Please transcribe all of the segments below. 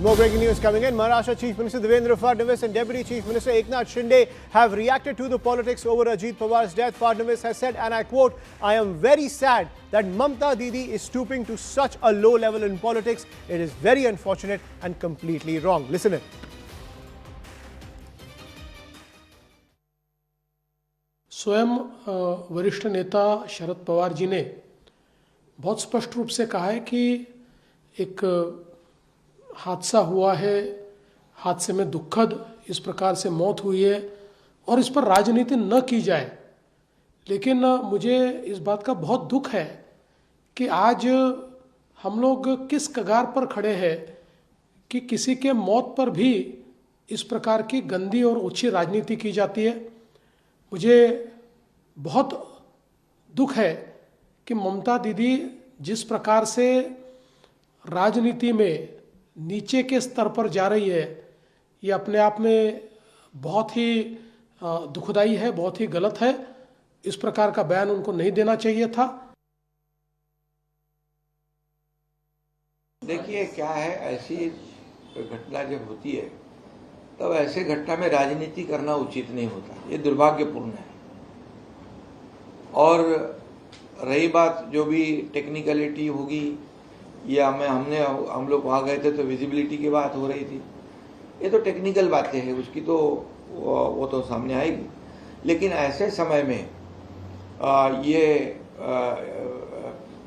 More breaking news coming in. Maharashtra Chief Minister Devendra Fadnavis and Deputy Chief Minister Eknath Shinde have reacted to the politics over Ajit Pawar's death. Fadnavis has said, and I quote, "I am very sad that Mamta Didi is stooping to such a low level in politics. It is very unfortunate and completely wrong." Listen in. स्वयं वरिष्ठ नेता शरद पवार जी ने बहुत स्पष्ट रूप से कहा है कि एक हादसा हुआ है, हादसे में दुखद इस प्रकार से मौत हुई है और इस पर राजनीति न की जाए। लेकिन मुझे इस बात का बहुत दुख है कि आज हम लोग किस कगार पर खड़े हैं कि किसी के मौत पर भी इस प्रकार की गंदी और ओछी राजनीति की जाती है। मुझे बहुत दुख है कि ममता दीदी जिस प्रकार से राजनीति में नीचे के स्तर पर जा रही है, ये अपने आप में बहुत ही दुखदाई है, बहुत ही गलत है। इस प्रकार का बयान उनको नहीं देना चाहिए था। देखिए क्या है, ऐसी घटना जब होती है तब ऐसे घटना में राजनीति करना उचित नहीं होता, ये दुर्भाग्यपूर्ण है। और रही बात जो भी टेक्निकलिटी होगी या हम लोग वहाँ गए थे तो विजिबिलिटी की बात हो रही थी, ये तो टेक्निकल बातें हैं, उसकी तो वो तो सामने आएगी। लेकिन ऐसे समय में ये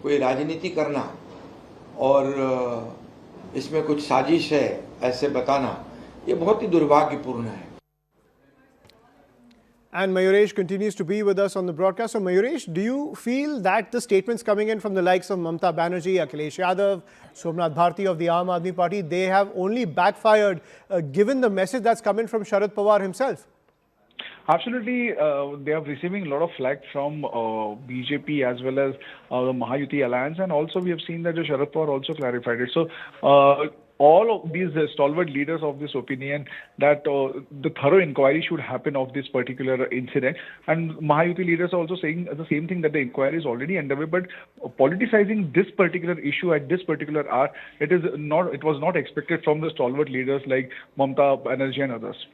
कोई राजनीति करना और इसमें कुछ साजिश है ऐसे बताना, ये बहुत ही दुर्भाग्यपूर्ण है। And Mayuresh continues to be with us on the broadcast. So Mayuresh, do you feel that the statements coming in from the likes of Mamta Banerjee, Akhilesh Yadav, Somnath Bharti of the Aam Aadmi Party, they have only backfired given the message that's come in from Sharad Pawar himself? Absolutely, they are receiving a lot of flack from BJP as well as the Mahayuti alliance, and also we have seen that Sharad Pawar also clarified it. So all of these stalwart leaders of this opinion that the thorough inquiry should happen of this particular incident, and Mahayuti leaders are also saying the same thing, that the inquiry is already underway, but politicizing this particular issue at this particular hour, it was not expected from the stalwart leaders like Mamta Banerjee and others.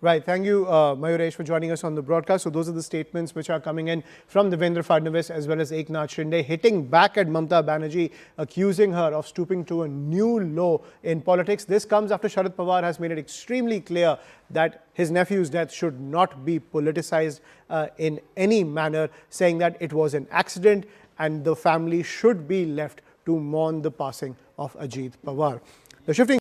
Right. Thank you, Mayuresh, for joining us on the broadcast. So those are the statements which are coming in from Devendra Fadnavis as well as Eknath Shinde, hitting back at Mamta Banerjee, accusing her of stooping to a new low in politics. This comes after Sharad Pawar has made it extremely clear that his nephew's death should not be politicized in any manner, saying that it was an accident and the family should be left to mourn the passing of Ajit Pawar. The shifting